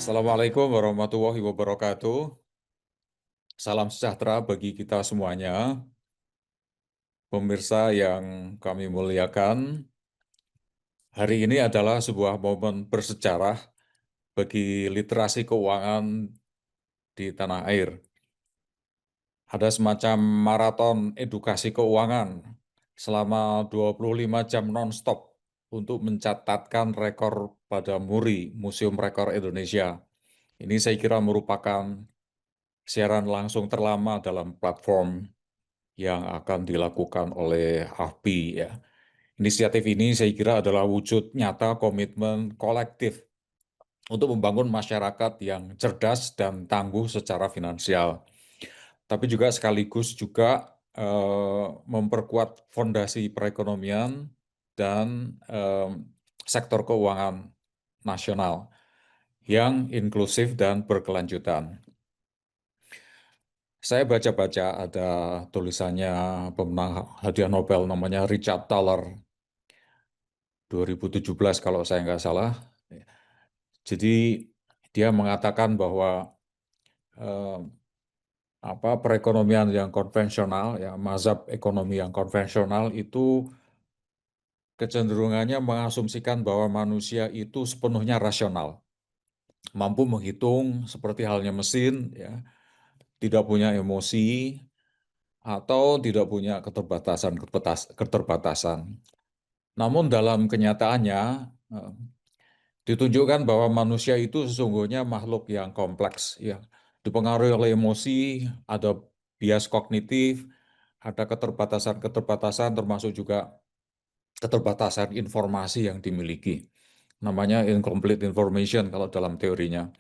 Assalamualaikum warahmatullahi wabarakatuh. Salam sejahtera bagi kita semuanya. Pemirsa yang kami muliakan, hari ini adalah sebuah momen bersejarah bagi literasi keuangan di tanah air. Ada semacam maraton edukasi keuangan selama 25 jam non-stop untuk mencatatkan rekor pada MURI, Museum Rekor Indonesia. Ini saya kira merupakan siaran langsung terlama dalam platform yang akan dilakukan oleh AFPI ya. Inisiatif ini saya kira adalah wujud nyata komitmen kolektif untuk membangun masyarakat yang cerdas dan tangguh secara finansial, tapi juga sekaligus juga memperkuat fondasi perekonomian dan sektor keuangan nasional yang inklusif dan berkelanjutan. Saya baca-baca ada tulisannya pemenang hadiah Nobel namanya Richard Thaler 2017 kalau saya nggak salah. Jadi dia mengatakan bahwa eh, perekonomian yang konvensional, ya mazhab ekonomi yang konvensional itu kecenderungannya mengasumsikan bahwa manusia itu sepenuhnya rasional, mampu menghitung seperti halnya mesin, ya, tidak punya emosi atau tidak punya keterbatasan. Namun dalam kenyataannya eh, ditunjukkan bahwa manusia itu sesungguhnya makhluk yang kompleks, ya, dipengaruhi oleh emosi, ada bias kognitif, ada keterbatasan-keterbatasan, termasuk juga keterbatasan informasi yang dimiliki. Namanya incomplete information kalau dalam teorinya.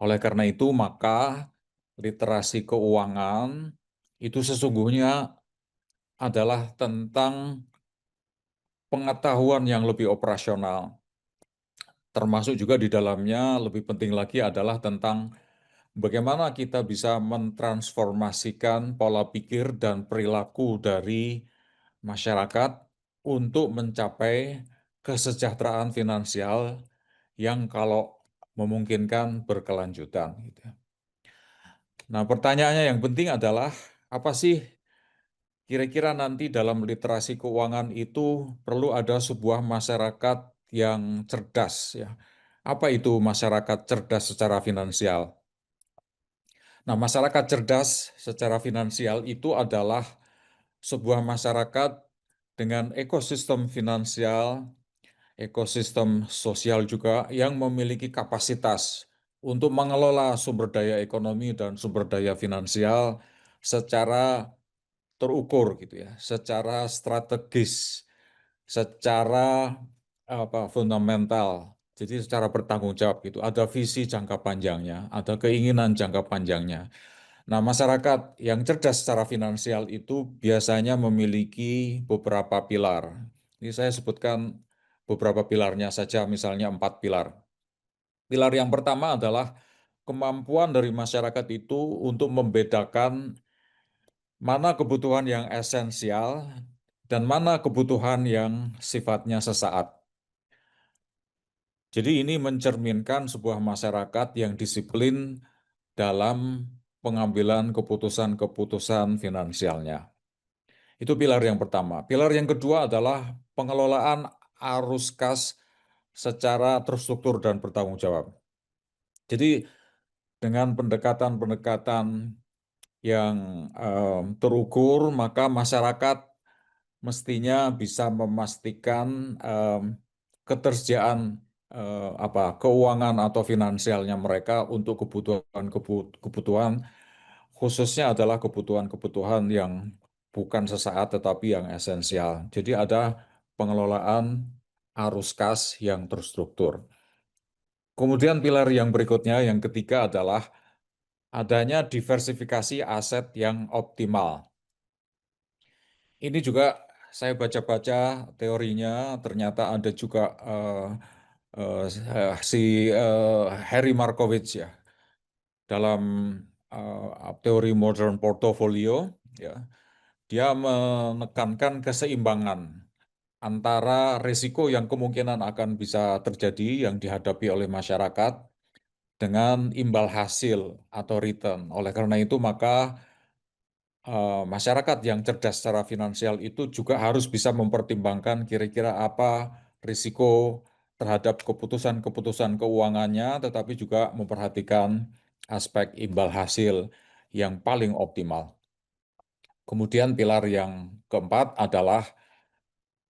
Oleh karena itu, maka literasi keuangan itu sesungguhnya adalah tentang pengetahuan yang lebih operasional, termasuk juga di dalamnya lebih penting lagi adalah tentang bagaimana kita bisa mentransformasikan pola pikir dan perilaku dari masyarakat untuk mencapai kesejahteraan finansial yang kalau memungkinkan berkelanjutan, gitu. Nah, pertanyaannya yang penting adalah apa sih kira-kira nanti dalam literasi keuangan itu perlu ada sebuah masyarakat yang cerdas, ya. Apa itu masyarakat cerdas secara finansial? Nah, masyarakat cerdas secara finansial itu adalah sebuah masyarakat dengan ekosistem finansial, ekosistem sosial juga yang memiliki kapasitas untuk mengelola sumber daya ekonomi dan sumber daya finansial secara terukur gitu ya, secara strategis, secara fundamental. Jadi secara bertanggung jawab gitu. Ada visi jangka panjangnya, ada keinginan jangka panjangnya. Nah, masyarakat yang cerdas secara finansial itu biasanya memiliki beberapa pilar. Ini saya sebutkan beberapa pilarnya saja, misalnya 4 pilar. Pilar yang pertama adalah kemampuan dari masyarakat itu untuk membedakan mana kebutuhan yang esensial dan mana kebutuhan yang sifatnya sesaat. Jadi ini mencerminkan sebuah masyarakat yang disiplin dalam pengambilan keputusan-keputusan finansialnya. Itu pilar yang pertama. Pilar yang kedua adalah pengelolaan arus kas secara terstruktur dan bertanggung jawab. Jadi dengan pendekatan-pendekatan yang terukur, maka masyarakat mestinya bisa memastikan ketersediaan keuangan atau finansialnya mereka untuk kebutuhan khususnya adalah kebutuhan-kebutuhan yang bukan sesaat tetapi yang esensial. Jadi ada pengelolaan arus kas yang terstruktur. Kemudian pilar yang berikutnya, yang ketiga adalah adanya diversifikasi aset yang optimal. Ini juga saya baca-baca teorinya, ternyata ada juga si Harry Markowitz ya dalam teori modern portfolio, ya, dia menekankan keseimbangan antara risiko yang kemungkinan akan bisa terjadi yang dihadapi oleh masyarakat dengan imbal hasil atau return. Oleh karena itu, maka masyarakat yang cerdas secara finansial itu juga harus bisa mempertimbangkan kira-kira apa risiko terhadap keputusan-keputusan keuangannya, tetapi juga memperhatikan aspek imbal hasil yang paling optimal. Kemudian pilar yang keempat adalah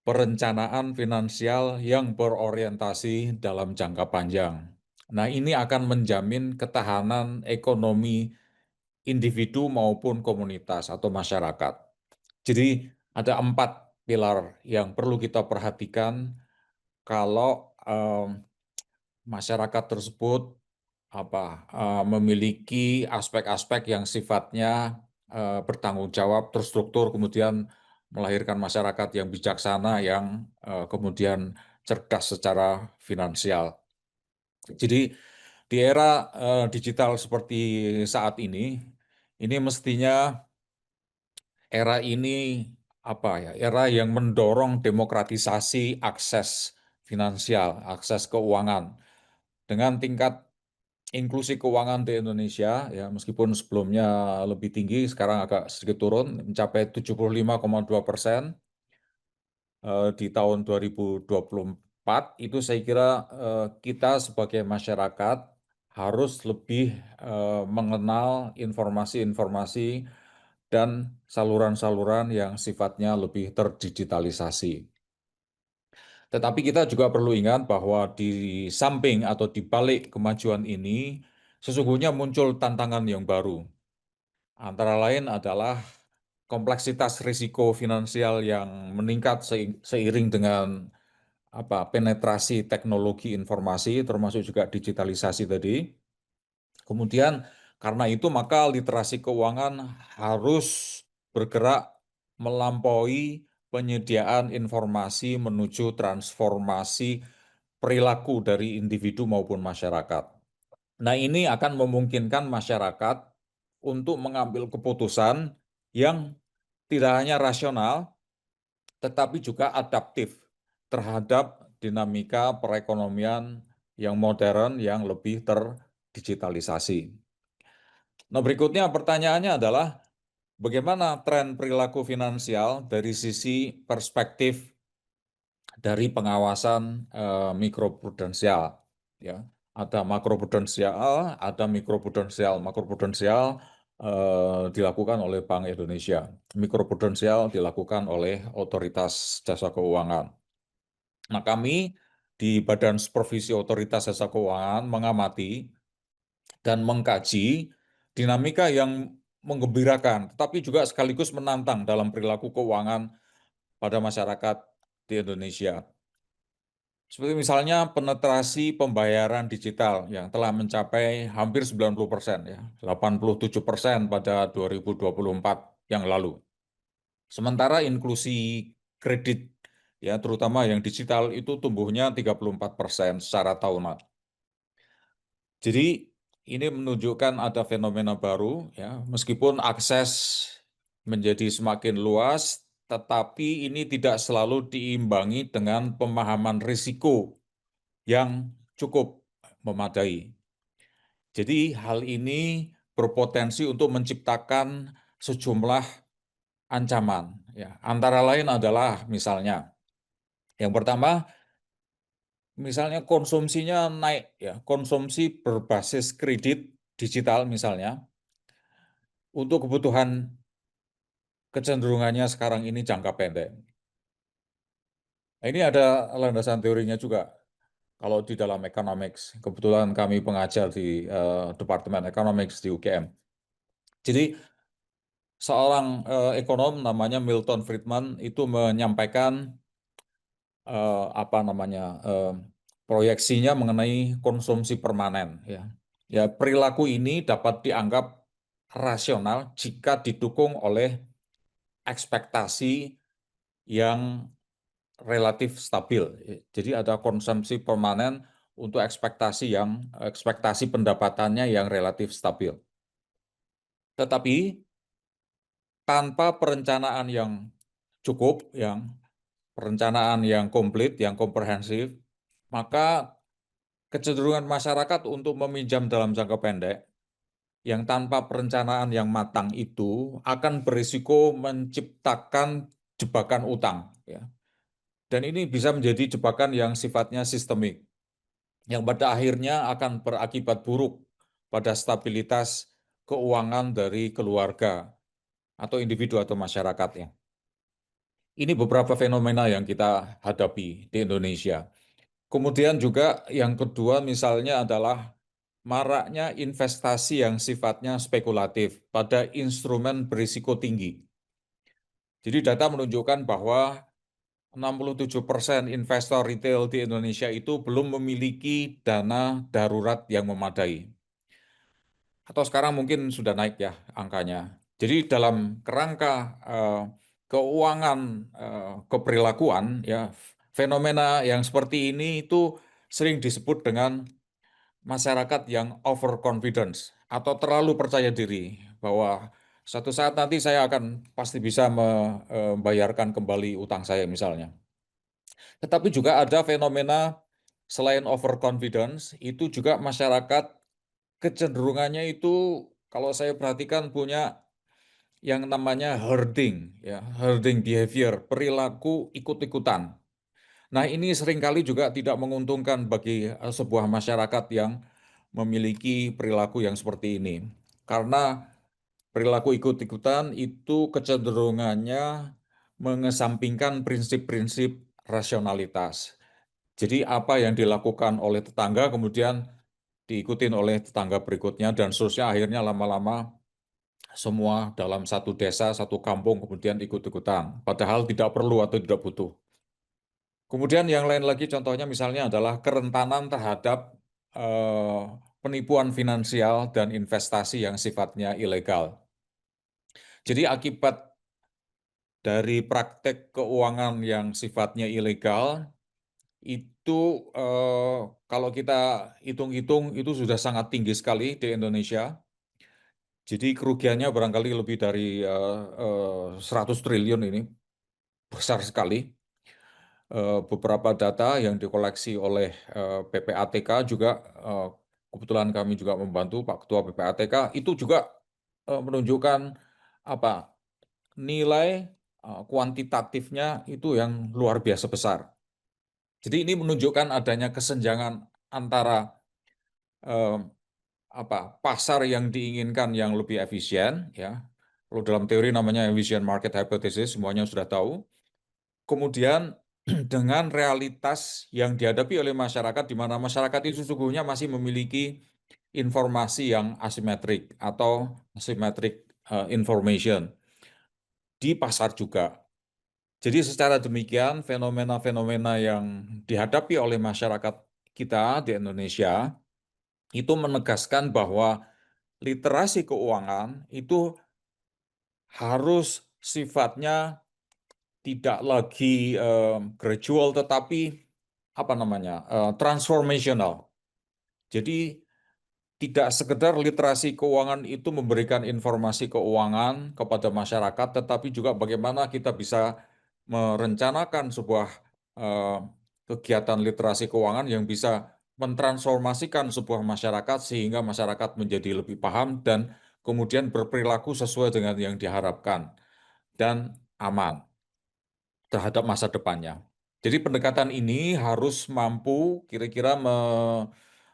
perencanaan finansial yang berorientasi dalam jangka panjang. Nah, ini akan menjamin ketahanan ekonomi individu maupun komunitas atau masyarakat. Jadi ada 4 pilar yang perlu kita perhatikan kalau masyarakat tersebut memiliki aspek-aspek yang sifatnya bertanggung jawab, terstruktur, kemudian melahirkan masyarakat yang bijaksana, yang kemudian cerdas secara finansial. Jadi di era digital seperti saat ini mestinya era ini era yang mendorong demokratisasi akses finansial, akses keuangan dengan tingkat inklusi keuangan di Indonesia, ya meskipun sebelumnya lebih tinggi, sekarang agak sedikit turun mencapai 75,2% di tahun 2024. Itu saya kira kita sebagai masyarakat harus lebih mengenal informasi-informasi dan saluran-saluran yang sifatnya lebih terdigitalisasi. Tetapi kita juga perlu ingat bahwa di samping atau di balik kemajuan ini, sesungguhnya muncul tantangan yang baru. Antara lain adalah kompleksitas risiko finansial yang meningkat seiring dengan penetrasi teknologi informasi, termasuk juga digitalisasi tadi. Kemudian karena itu maka literasi keuangan harus bergerak melampaui penyediaan informasi menuju transformasi perilaku dari individu maupun masyarakat. Nah, ini akan memungkinkan masyarakat untuk mengambil keputusan yang tidak hanya rasional, tetapi juga adaptif terhadap dinamika perekonomian yang modern, yang lebih terdigitalisasi. Nah, berikutnya pertanyaannya adalah bagaimana tren perilaku finansial dari sisi perspektif dari pengawasan mikroprudensial, ya. Ada makroprudensial, ada mikroprudensial. Makroprudensial dilakukan oleh Bank Indonesia. Mikroprudensial dilakukan oleh Otoritas Jasa Keuangan. Nah, kami di Badan Supervisi Otoritas Jasa Keuangan mengamati dan mengkaji dinamika yang menggembirakan, tetapi juga sekaligus menantang dalam perilaku keuangan pada masyarakat di Indonesia. Seperti misalnya penetrasi pembayaran digital yang telah mencapai hampir 90%, ya, 87% pada 2024 yang lalu. Sementara inklusi kredit, ya terutama yang digital itu tumbuhnya 34% secara tahunan. Jadi ini menunjukkan ada fenomena baru, ya, meskipun akses menjadi semakin luas, tetapi ini tidak selalu diimbangi dengan pemahaman risiko yang cukup memadai. Jadi hal ini berpotensi untuk menciptakan sejumlah ancaman. Ya. Antara lain adalah misalnya, yang pertama, misalnya konsumsinya naik, ya, konsumsi berbasis kredit digital misalnya, untuk kebutuhan kecenderungannya sekarang ini jangka pendek. Nah, ini ada landasan teorinya juga. Kalau di dalam economics, kebetulan kami pengajar di Departemen Economics di UGM. Jadi seorang ekonom namanya Milton Friedman itu menyampaikan proyeksinya mengenai konsumsi permanen. Ya, ya perilaku ini dapat dianggap rasional jika didukung oleh ekspektasi yang relatif stabil. Jadi ada konsumsi permanen untuk ekspektasi pendapatannya yang relatif stabil. Tetapi tanpa perencanaan yang cukup, perencanaan yang komplit, yang komprehensif, maka kecenderungan masyarakat untuk meminjam dalam jangka pendek yang tanpa perencanaan yang matang itu akan berisiko menciptakan jebakan utang, ya. Dan ini bisa menjadi jebakan yang sifatnya sistemik, yang pada akhirnya akan berakibat buruk pada stabilitas keuangan dari keluarga atau individu atau masyarakatnya. Ini beberapa fenomena yang kita hadapi di Indonesia. Kemudian juga yang kedua misalnya adalah maraknya investasi yang sifatnya spekulatif pada instrumen berisiko tinggi. Jadi data menunjukkan bahwa 67% investor retail di Indonesia itu belum memiliki dana darurat yang memadai. Atau sekarang mungkin sudah naik ya angkanya. Jadi dalam kerangka keuangan keperilakuan ya, fenomena yang seperti ini itu sering disebut dengan masyarakat yang overconfidence atau terlalu percaya diri bahwa suatu saat nanti saya akan pasti bisa membayarkan kembali utang saya misalnya. Tetapi juga ada fenomena selain overconfidence, itu juga masyarakat kecenderungannya itu kalau saya perhatikan punya yang namanya herding, ya, herding behavior, perilaku ikut-ikutan. Nah, ini seringkali juga tidak menguntungkan bagi sebuah masyarakat yang memiliki perilaku yang seperti ini. Karena perilaku ikut-ikutan itu kecenderungannya mengesampingkan prinsip-prinsip rasionalitas. Jadi apa yang dilakukan oleh tetangga kemudian diikutin oleh tetangga berikutnya dan seterusnya akhirnya lama-lama semua dalam satu desa, satu kampung kemudian ikut-ikutan. Padahal tidak perlu atau tidak butuh. Kemudian yang lain lagi contohnya misalnya adalah kerentanan terhadap eh, penipuan finansial dan investasi yang sifatnya ilegal. Jadi akibat dari praktek keuangan yang sifatnya ilegal itu kalau kita hitung-hitung itu sudah sangat tinggi sekali di Indonesia. Jadi kerugiannya barangkali lebih dari 100 triliun ini, besar sekali. Beberapa data yang dikoleksi oleh PPATK juga, kebetulan kami juga membantu Pak Ketua PPATK, itu juga menunjukkan apa nilai kuantitatifnya itu yang luar biasa besar. Jadi ini menunjukkan adanya kesenjangan antara eh, pasar yang diinginkan yang lebih efisien, ya. Kalau dalam teori namanya efficient market hypothesis, semuanya sudah tahu. Kemudian dengan realitas yang dihadapi oleh masyarakat, di mana masyarakat itu sesungguhnya masih memiliki informasi yang asimetrik atau asymmetric information di pasar juga. Jadi secara demikian fenomena-fenomena yang dihadapi oleh masyarakat kita di Indonesia itu menegaskan bahwa literasi keuangan itu harus sifatnya tidak lagi gradual tetapi transformational. Jadi tidak sekedar literasi keuangan itu memberikan informasi keuangan kepada masyarakat, tetapi juga bagaimana kita bisa merencanakan sebuah eh, kegiatan literasi keuangan yang bisa mentransformasikan sebuah masyarakat sehingga masyarakat menjadi lebih paham dan kemudian berperilaku sesuai dengan yang diharapkan dan aman terhadap masa depannya. Jadi pendekatan ini harus mampu kira-kira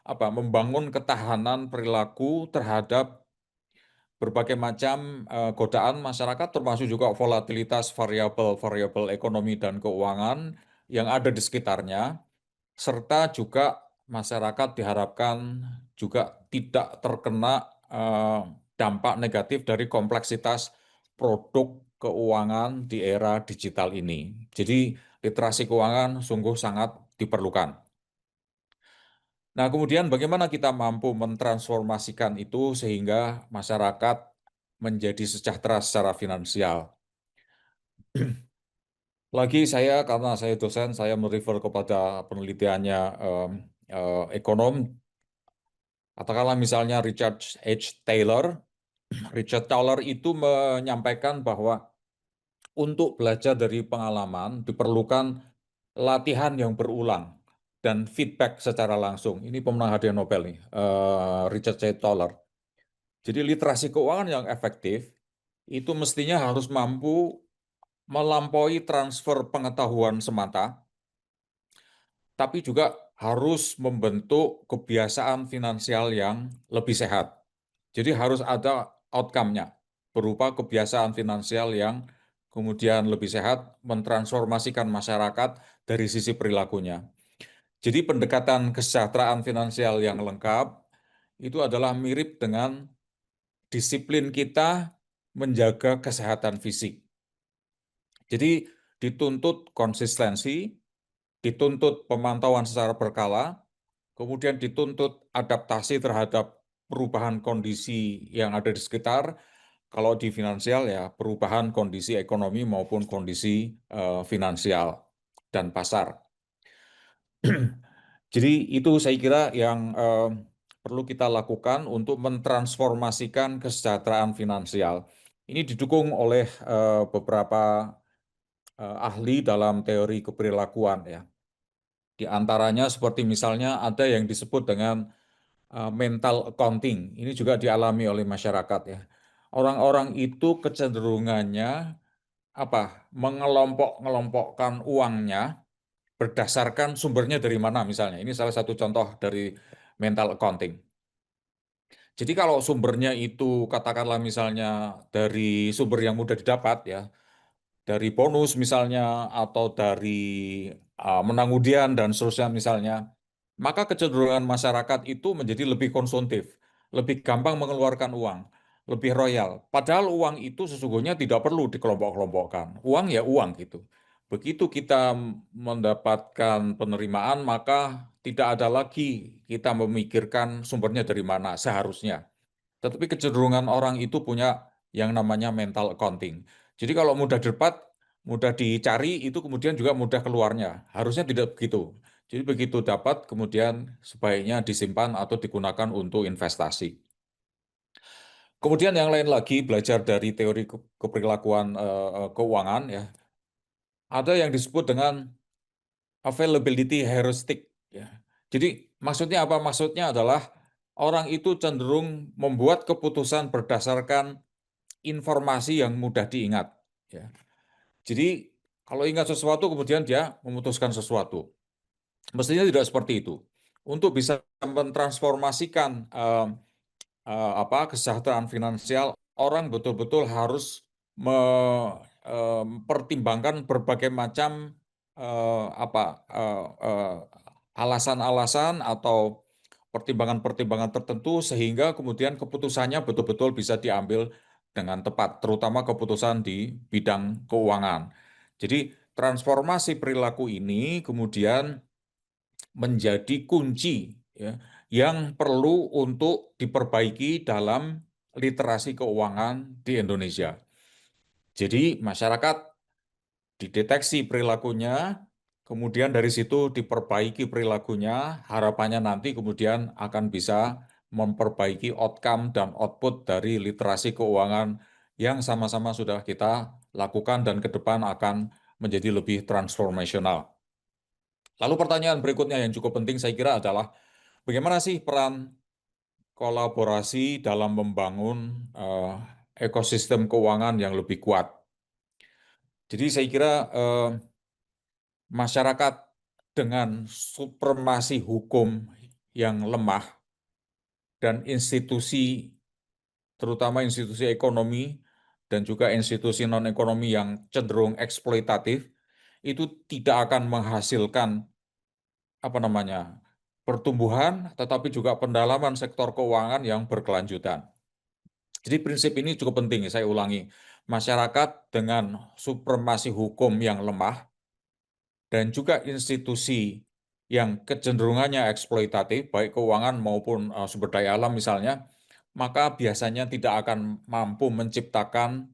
membangun ketahanan perilaku terhadap berbagai macam godaan masyarakat, termasuk juga volatilitas variabel-variabel ekonomi dan keuangan yang ada di sekitarnya, serta juga masyarakat diharapkan juga tidak terkena dampak negatif dari kompleksitas produk keuangan di era digital ini. Jadi literasi keuangan sungguh sangat diperlukan. Nah, kemudian bagaimana kita mampu mentransformasikan itu sehingga masyarakat menjadi sejahtera secara finansial. Lagi saya, karena saya dosen, saya merefer kepada penelitiannya ekonom, katakanlah misalnya Richard H. Taylor. Richard Taylor itu menyampaikan bahwa untuk belajar dari pengalaman diperlukan latihan yang berulang. dan feedback secara langsung. Ini pemenang hadiah Nobel nih, Richard C. Thaler. Jadi literasi keuangan yang efektif itu mestinya harus mampu melampaui transfer pengetahuan semata, tapi juga harus membentuk kebiasaan finansial yang lebih sehat. Jadi harus ada outcome-nya, berupa kebiasaan finansial yang kemudian lebih sehat, mentransformasikan masyarakat dari sisi perilakunya. Jadi pendekatan kesejahteraan finansial yang lengkap itu adalah mirip dengan disiplin kita menjaga kesehatan fisik. Jadi dituntut konsistensi, dituntut pemantauan secara berkala, kemudian dituntut adaptasi terhadap perubahan kondisi yang ada di sekitar. Kalau di finansial ya perubahan kondisi ekonomi maupun kondisi finansial dan pasar. Jadi itu saya kira yang perlu kita lakukan untuk mentransformasikan kesejahteraan finansial. Ini didukung oleh beberapa ahli dalam teori keperilakuan ya. Di antaranya seperti misalnya ada yang disebut dengan mental accounting. Ini juga dialami oleh masyarakat ya. Orang-orang itu kecenderungannya apa? Mengelompok-ngelompokkan uangnya berdasarkan sumbernya dari mana misalnya. Ini salah satu contoh dari mental accounting. Jadi kalau sumbernya itu katakanlah misalnya dari sumber yang mudah didapat ya, dari bonus misalnya atau dari menang undian dan seterusnya misalnya, maka kecenderungan masyarakat itu menjadi lebih konsumtif, lebih gampang mengeluarkan uang, lebih royal. Padahal uang itu sesungguhnya tidak perlu dikelompok-kelompokkan. Uang ya uang gitu. Begitu kita mendapatkan penerimaan, maka tidak ada lagi kita memikirkan sumbernya dari mana seharusnya. Tetapi kecenderungan orang itu punya yang namanya mental accounting. Jadi kalau mudah dapat, mudah dicari, itu kemudian juga mudah keluarnya. Harusnya tidak begitu. Jadi begitu dapat, kemudian sebaiknya disimpan atau digunakan untuk investasi. Kemudian yang lain lagi, belajar dari teori keperilakuan keuangan, ya, ada yang disebut dengan availability heuristic. Ya. Jadi maksudnya apa? Maksudnya adalah orang itu cenderung membuat keputusan berdasarkan informasi yang mudah diingat. Ya. Jadi kalau ingat sesuatu kemudian dia memutuskan sesuatu. Mestinya tidak seperti itu. Untuk bisa mentransformasikan kesejahteraan finansial, orang betul-betul harus mempertimbangkan berbagai macam alasan-alasan atau pertimbangan-pertimbangan tertentu sehingga kemudian keputusannya betul-betul bisa diambil dengan tepat, terutama keputusan di bidang keuangan. Jadi transformasi perilaku ini kemudian menjadi kunci ya, yang perlu untuk diperbaiki dalam literasi keuangan di Indonesia. Jadi masyarakat dideteksi perilakunya, kemudian dari situ diperbaiki perilakunya, harapannya nanti kemudian akan bisa memperbaiki outcome dan output dari literasi keuangan yang sama-sama sudah kita lakukan dan ke depan akan menjadi lebih transformasional. Lalu pertanyaan berikutnya yang cukup penting saya kira adalah bagaimana sih peran kolaborasi dalam membangun ekosistem keuangan yang lebih kuat? Jadi saya kira masyarakat dengan supremasi hukum yang lemah dan institusi, terutama institusi ekonomi dan juga institusi non-ekonomi yang cenderung eksploitatif, itu tidak akan menghasilkan apa namanya pertumbuhan, tetapi juga pendalaman sektor keuangan yang berkelanjutan. Jadi prinsip ini cukup penting, saya ulangi. Masyarakat dengan supremasi hukum yang lemah dan juga institusi yang kecenderungannya eksploitatif, baik keuangan maupun sumber daya alam misalnya, maka biasanya tidak akan mampu menciptakan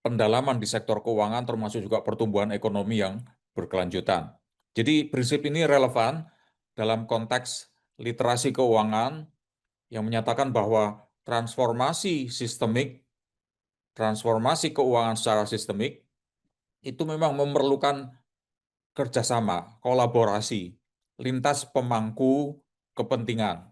pendalaman di sektor keuangan termasuk juga pertumbuhan ekonomi yang berkelanjutan. Jadi prinsip ini relevan dalam konteks literasi keuangan yang menyatakan bahwa transformasi keuangan secara sistemik itu memang memerlukan kerjasama, kolaborasi lintas pemangku kepentingan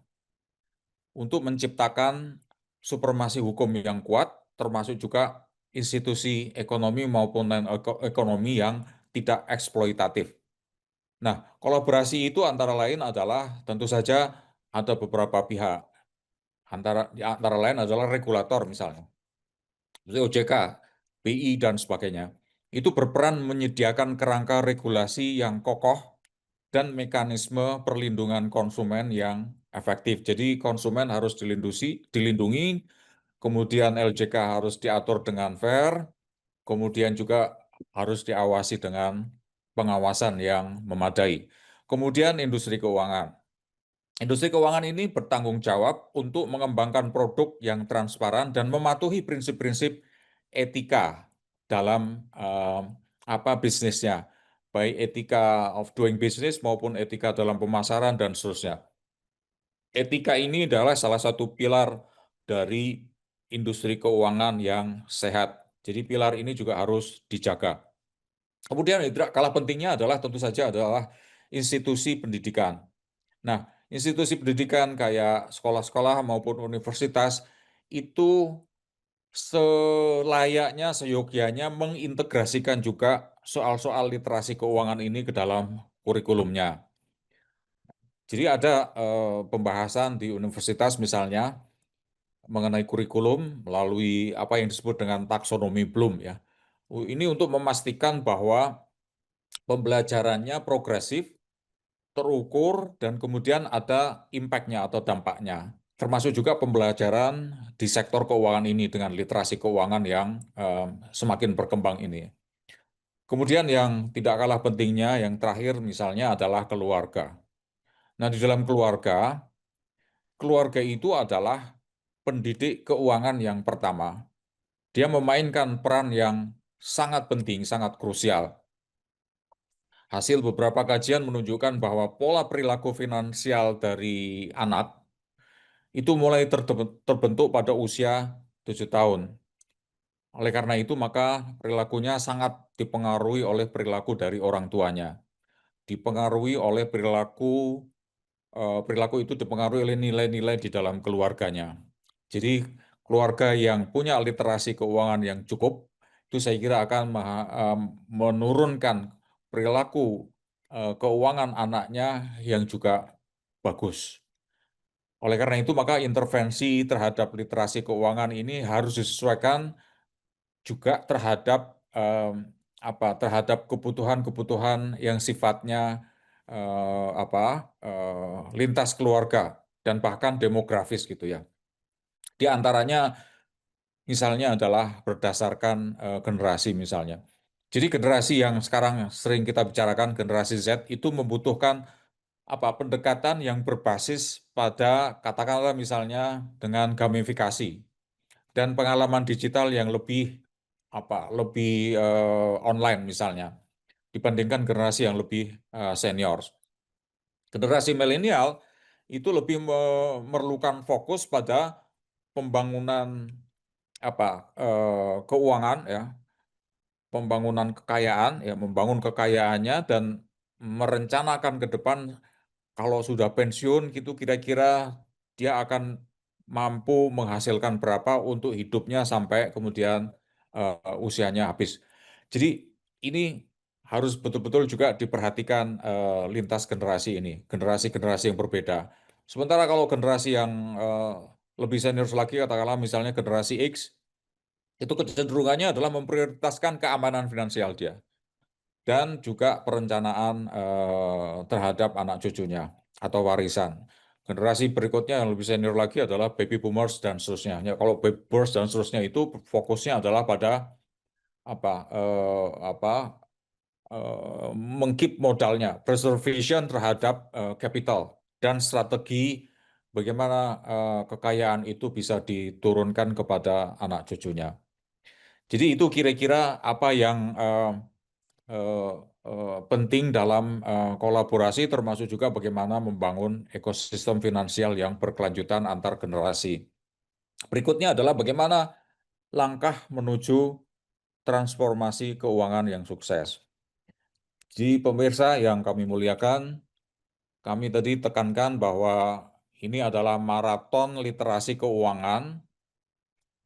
untuk menciptakan supremasi hukum yang kuat, termasuk juga institusi ekonomi maupun ekonomi yang tidak eksploitatif. Nah, kolaborasi itu antara lain adalah tentu saja ada beberapa pihak. Antara lain adalah regulator misalnya, seperti OJK, BI, dan sebagainya. Itu berperan menyediakan kerangka regulasi yang kokoh dan mekanisme perlindungan konsumen yang efektif. Jadi konsumen harus dilindungi, kemudian LJK harus diatur dengan fair, kemudian juga harus diawasi dengan pengawasan yang memadai. Kemudian industri keuangan. Industri keuangan ini bertanggung jawab untuk mengembangkan produk yang transparan dan mematuhi prinsip-prinsip etika dalam bisnisnya, baik etika of doing business maupun etika dalam pemasaran dan seterusnya. Etika ini adalah salah satu pilar dari industri keuangan yang sehat. Jadi pilar ini juga harus dijaga. Kemudian yang tidak kalah pentingnya adalah tentu saja adalah institusi pendidikan. Nah, institusi pendidikan kayak sekolah-sekolah maupun universitas itu selayaknya, seyogyanya mengintegrasikan juga soal-soal literasi keuangan ini ke dalam kurikulumnya. Jadi ada pembahasan di universitas misalnya mengenai kurikulum melalui apa yang disebut dengan taksonomi Bloom ya. Ini untuk memastikan bahwa pembelajarannya progresif, terukur, dan kemudian ada impact-nya atau dampaknya. Termasuk juga pembelajaran di sektor keuangan ini dengan literasi keuangan yang semakin berkembang ini. Kemudian yang tidak kalah pentingnya, yang terakhir misalnya adalah keluarga. Nah, di dalam keluarga, keluarga itu adalah pendidik keuangan yang pertama. Dia memainkan peran yang sangat penting, sangat krusial. Hasil beberapa kajian menunjukkan bahwa pola perilaku finansial dari anak itu mulai terbentuk pada usia 7 tahun. Oleh karena itu, maka perilakunya sangat dipengaruhi oleh perilaku dari orang tuanya. Dipengaruhi oleh perilaku itu dipengaruhi oleh nilai-nilai di dalam keluarganya. Jadi, keluarga yang punya literasi keuangan yang cukup, itu saya kira akan menurunkan perilaku keuangan anaknya yang juga bagus. Oleh karena itu, maka intervensi terhadap literasi keuangan ini harus disesuaikan juga terhadap terhadap kebutuhan-kebutuhan yang sifatnya lintas keluarga dan bahkan demografis gitu ya. Di antaranya misalnya adalah berdasarkan generasi misalnya. Jadi generasi yang sekarang sering kita bicarakan generasi Z itu membutuhkan pendekatan yang berbasis pada katakanlah misalnya dengan gamifikasi dan pengalaman digital yang lebih online misalnya dibandingkan generasi yang lebih senior. Generasi milenial itu lebih memerlukan fokus pada pembangunan keuangan ya, pembangunan kekayaan ya, membangun kekayaannya dan merencanakan ke depan kalau sudah pensiun gitu kira-kira dia akan mampu menghasilkan berapa untuk hidupnya sampai kemudian usianya habis. Jadi ini harus betul-betul juga diperhatikan lintas generasi ini, generasi-generasi yang berbeda. Sementara kalau generasi yang lebih senior lagi, katakanlah misalnya generasi X, itu kecenderungannya adalah memprioritaskan keamanan finansial dia dan juga perencanaan terhadap anak cucunya atau warisan. Generasi berikutnya yang lebih senior lagi adalah baby boomers dan seterusnya. Ya, kalau baby boomers dan seterusnya itu fokusnya adalah pada apa eh, apa mengkeep modalnya, preservation terhadap capital dan strategi bagaimana kekayaan itu bisa diturunkan kepada anak cucunya. Jadi itu kira-kira apa yang eh, penting dalam kolaborasi termasuk juga bagaimana membangun ekosistem finansial yang berkelanjutan antar generasi. Berikutnya adalah bagaimana langkah menuju transformasi keuangan yang sukses. Jadi pemirsa yang kami muliakan, kami tadi tekankan bahwa ini adalah maraton literasi keuangan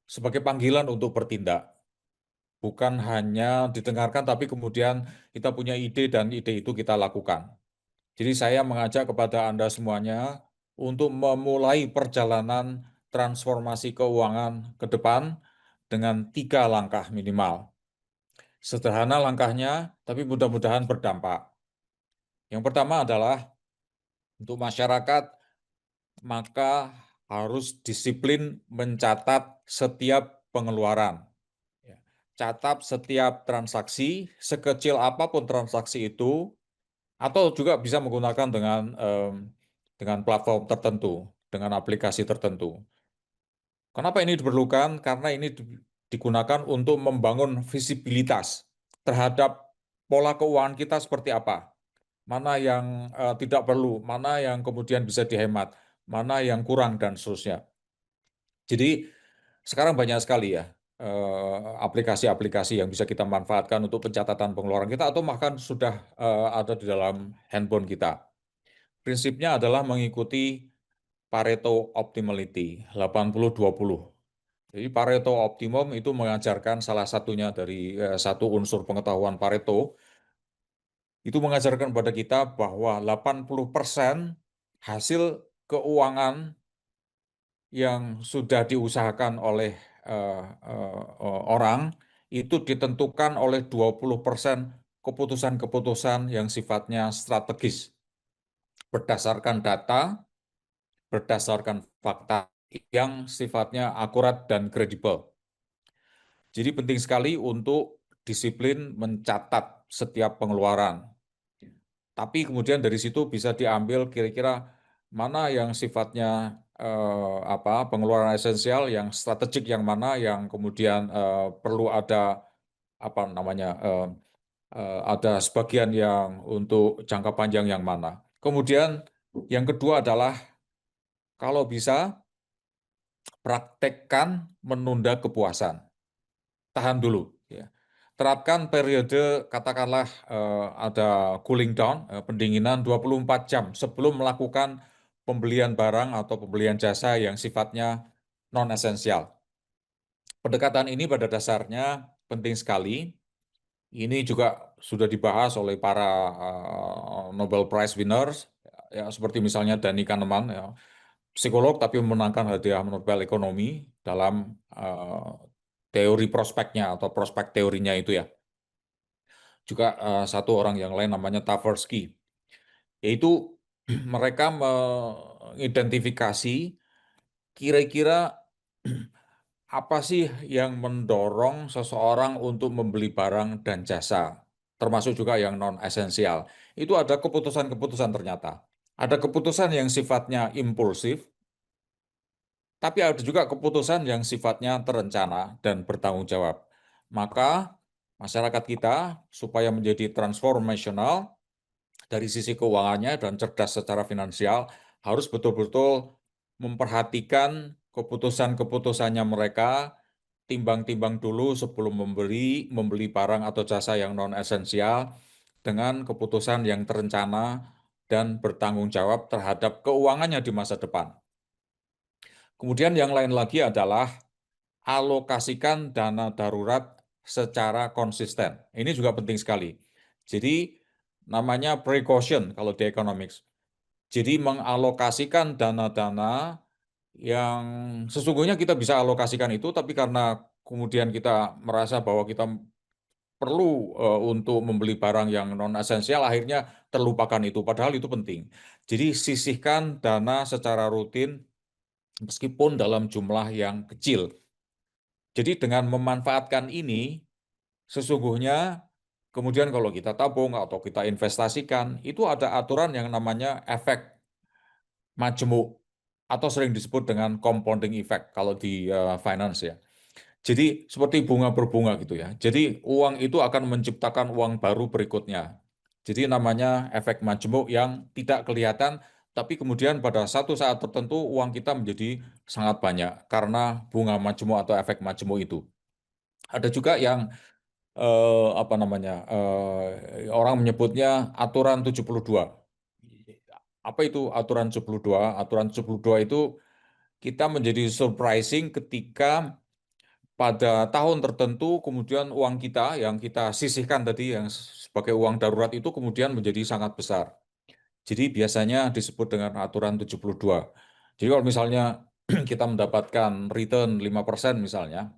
sebagai panggilan untuk bertindak. Bukan hanya didengarkan, tapi kemudian kita punya ide dan ide itu kita lakukan. Jadi saya mengajak kepada Anda semuanya untuk memulai perjalanan transformasi keuangan ke depan dengan 3 langkah minimal. Sederhana langkahnya, tapi mudah-mudahan berdampak. Yang pertama adalah untuk masyarakat, maka harus disiplin mencatat setiap pengeluaran. Ya. Catat setiap transaksi, sekecil apapun transaksi itu, atau juga bisa menggunakan dengan platform tertentu, dengan aplikasi tertentu. Kenapa ini diperlukan? Karena ini digunakan untuk membangun visibilitas terhadap pola keuangan kita seperti apa, mana yang tidak perlu, mana yang kemudian bisa dihemat, mana yang kurang, dan seterusnya. Jadi sekarang banyak sekali ya aplikasi-aplikasi yang bisa kita manfaatkan untuk pencatatan pengeluaran kita atau bahkan sudah ada di dalam handphone kita. Prinsipnya adalah mengikuti Pareto Optimality 80-20. Jadi Pareto Optimum itu mengajarkan salah satunya dari satu unsur pengetahuan Pareto, itu mengajarkan kepada kita bahwa 80% hasil keuangan yang sudah diusahakan oleh orang itu ditentukan oleh 20% keputusan-keputusan yang sifatnya strategis berdasarkan data, berdasarkan fakta yang sifatnya akurat dan kredibel. Jadi penting sekali untuk disiplin mencatat setiap pengeluaran. Tapi kemudian dari situ bisa diambil kira-kira mana yang sifatnya pengeluaran esensial, yang strategik yang mana, yang kemudian perlu ada apa namanya ada sebagian yang untuk jangka panjang yang mana. Kemudian yang kedua adalah kalau bisa praktekkan menunda kepuasan. Tahan dulu. Ya. Terapkan periode katakanlah ada cooling down, pendinginan 24 jam sebelum melakukan pembelian barang atau pembelian jasa yang sifatnya non-esensial. Pendekatan ini pada dasarnya penting sekali. Ini juga sudah dibahas oleh para Nobel Prize winners, ya, seperti misalnya Danny Kahneman, ya, psikolog tapi memenangkan hadiah Nobel Ekonomi dalam teori prospeknya atau prospek teorinya itu ya. Juga satu orang yang lain namanya Tversky, yaitu mereka mengidentifikasi kira-kira apa sih yang mendorong seseorang untuk membeli barang dan jasa, termasuk juga yang non-esensial. Itu ada keputusan-keputusan ternyata. Ada keputusan yang sifatnya impulsif, tapi ada juga keputusan yang sifatnya terencana dan bertanggung jawab. Maka masyarakat kita supaya menjadi transformational dari sisi keuangannya dan cerdas secara finansial harus betul-betul memperhatikan keputusan-keputusannya mereka, timbang-timbang dulu sebelum membeli barang atau jasa yang non-esensial dengan keputusan yang terencana dan bertanggung jawab terhadap keuangannya di masa depan. Kemudian yang lain lagi adalah alokasikan dana darurat secara konsisten. Ini juga penting sekali. Jadi namanya precaution kalau di economics. Jadi mengalokasikan dana-dana yang sesungguhnya kita bisa alokasikan itu, tapi karena kemudian kita merasa bahwa kita perlu untuk membeli barang yang non esensial, akhirnya terlupakan itu. Padahal itu penting. Jadi sisihkan dana secara rutin meskipun dalam jumlah yang kecil. Jadi dengan memanfaatkan ini, sesungguhnya kemudian kalau kita tabung atau kita investasikan, itu ada aturan yang namanya efek majemuk atau sering disebut dengan compounding effect kalau di finance ya. Jadi seperti bunga berbunga gitu ya. Jadi uang itu akan menciptakan uang baru berikutnya. Jadi namanya efek majemuk yang tidak kelihatan, tapi kemudian pada satu saat tertentu uang kita menjadi sangat banyak karena bunga majemuk atau efek majemuk itu. Ada juga yang orang menyebutnya aturan 72. Apa itu aturan 72? Aturan 72 itu kita menjadi surprising ketika pada tahun tertentu kemudian uang kita yang kita sisihkan tadi yang sebagai uang darurat itu kemudian menjadi sangat besar. Jadi biasanya disebut dengan aturan 72. Jadi kalau misalnya kita mendapatkan return 5% misalnya,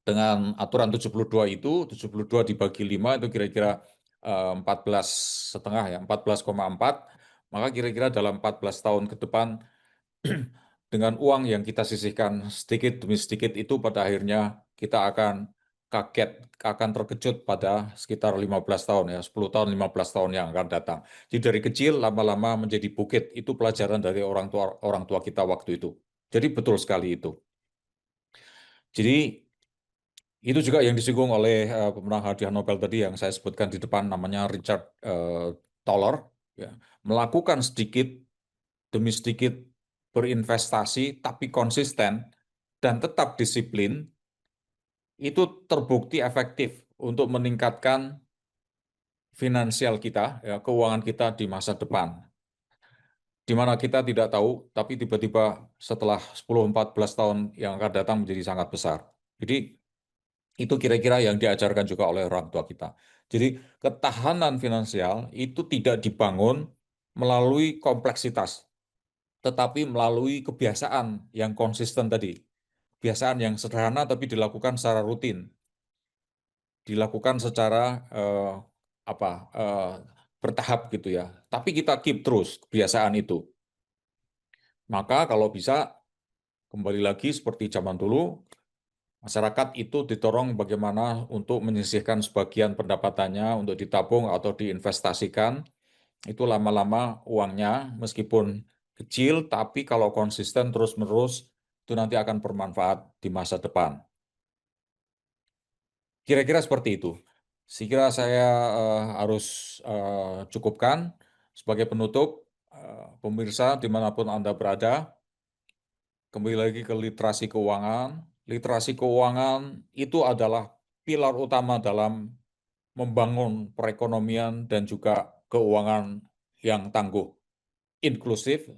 dengan aturan 72 itu, 72 dibagi 5 itu kira-kira 14 setengah ya, 14,4, maka kira-kira dalam 14 tahun ke depan dengan uang yang kita sisihkan sedikit demi sedikit itu pada akhirnya kita akan kaget, akan terkejut pada sekitar 15 tahun ya, 10 tahun, 15 tahun yang akan datang. Jadi dari kecil lama-lama menjadi bukit, itu pelajaran dari orang tua kita waktu itu. Jadi betul sekali itu. Jadi itu juga yang disinggung oleh pemenang hadiah Nobel tadi yang saya sebutkan di depan namanya Richard Thaler, ya. Melakukan sedikit demi sedikit berinvestasi tapi konsisten dan tetap disiplin itu terbukti efektif untuk meningkatkan finansial kita, ya, keuangan kita di masa depan. Di mana kita tidak tahu, tapi tiba-tiba setelah 10-14 tahun yang akan datang menjadi sangat besar. Jadi itu kira-kira yang diajarkan juga oleh orang tua kita. Jadi ketahanan finansial itu tidak dibangun melalui kompleksitas, tetapi melalui kebiasaan yang konsisten tadi. Kebiasaan yang sederhana tapi dilakukan secara rutin, dilakukan secara eh, apa eh, bertahap gitu ya. Tapi kita keep terus kebiasaan itu. Maka kalau bisa kembali lagi seperti zaman dulu, masyarakat itu didorong bagaimana untuk menyisihkan sebagian pendapatannya untuk ditabung atau diinvestasikan. Itu lama-lama uangnya meskipun kecil, tapi kalau konsisten terus-menerus itu nanti akan bermanfaat di masa depan. Kira-kira seperti itu. Sekira saya harus cukupkan sebagai penutup, pemirsa dimanapun Anda berada, kembali lagi ke literasi keuangan. Literasi keuangan itu adalah pilar utama dalam membangun perekonomian dan juga keuangan yang tangguh, inklusif,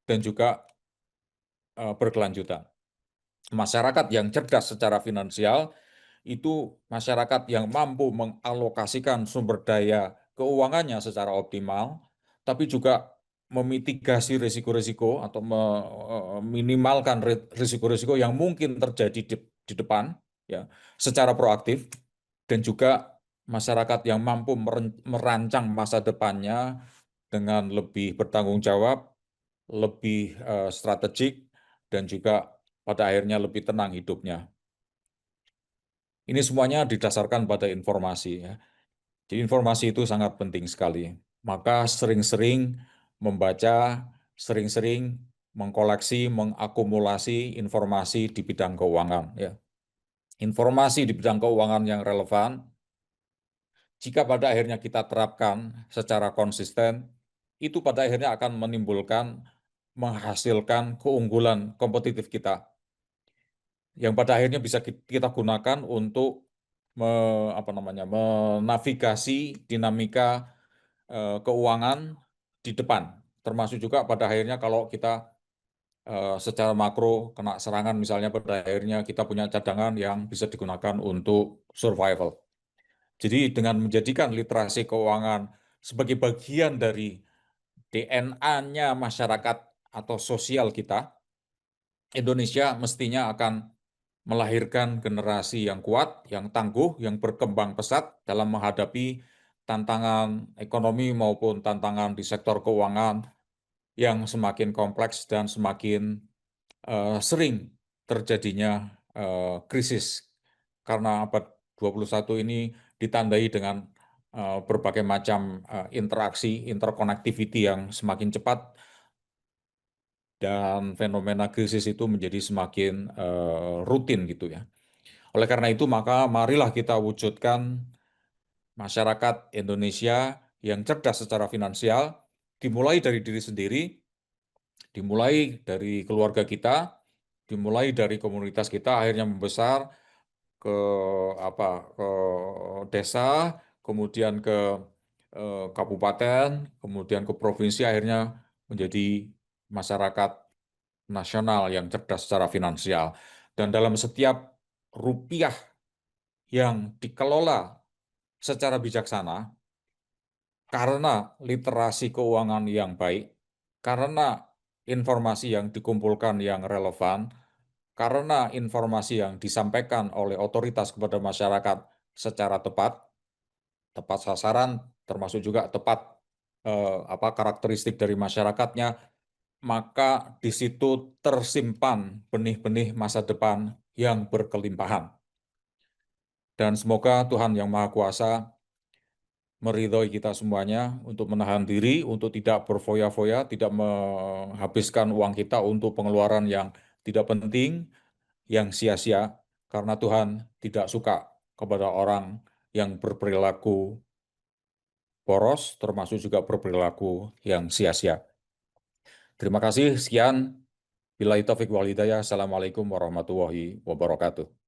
dan juga berkelanjutan. Masyarakat yang cerdas secara finansial itu masyarakat yang mampu mengalokasikan sumber daya keuangannya secara optimal, tapi juga memitigasi risiko-risiko atau meminimalkan risiko-risiko yang mungkin terjadi di depan, ya, secara proaktif, dan juga masyarakat yang mampu merancang masa depannya dengan lebih bertanggung jawab, lebih strategik, dan juga pada akhirnya lebih tenang hidupnya. Ini semuanya didasarkan pada informasi, ya. Jadi informasi itu sangat penting sekali. Maka sering-sering membaca, sering-sering mengkoleksi, mengakumulasi informasi di bidang keuangan, ya. Informasi di bidang keuangan yang relevan, jika pada akhirnya kita terapkan secara konsisten, itu pada akhirnya akan menimbulkan, menghasilkan keunggulan kompetitif kita yang pada akhirnya bisa kita gunakan untuk menavigasi dinamika keuangan di depan. Termasuk juga pada akhirnya kalau kita secara makro kena serangan misalnya pada akhirnya kita punya cadangan yang bisa digunakan untuk survival. Jadi dengan menjadikan literasi keuangan sebagai bagian dari DNA-nya masyarakat atau sosial kita, Indonesia mestinya akan melahirkan generasi yang kuat, yang tangguh, yang berkembang pesat dalam menghadapi tantangan ekonomi maupun tantangan di sektor keuangan yang semakin kompleks dan semakin sering terjadinya krisis. Karena abad 21 ini ditandai dengan berbagai macam interaksi, interconnectivity yang semakin cepat, dan fenomena krisis itu menjadi semakin rutin gitu ya. Oleh karena itu, maka marilah kita wujudkan masyarakat Indonesia yang cerdas secara finansial, dimulai dari diri sendiri, dimulai dari keluarga kita, dimulai dari komunitas kita, akhirnya membesar ke apa ke desa, kemudian ke kabupaten, kemudian ke provinsi, akhirnya menjadi masyarakat nasional yang cerdas secara finansial. Dan dalam setiap rupiah yang dikelola secara bijaksana, karena literasi keuangan yang baik, karena informasi yang dikumpulkan yang relevan, karena informasi yang disampaikan oleh otoritas kepada masyarakat secara tepat, tepat sasaran, termasuk juga tepat karakteristik dari masyarakatnya, maka di situ tersimpan benih-benih masa depan yang berkelimpahan. Dan semoga Tuhan Yang Maha Kuasa meridhoi kita semuanya untuk menahan diri, untuk tidak berfoya-foya, tidak menghabiskan uang kita untuk pengeluaran yang tidak penting, yang sia-sia, karena Tuhan tidak suka kepada orang yang berperilaku boros, termasuk juga berperilaku yang sia-sia. Terima kasih, sekian. Billahi taufiq wal hidayah. Assalamualaikum warahmatullahi wabarakatuh.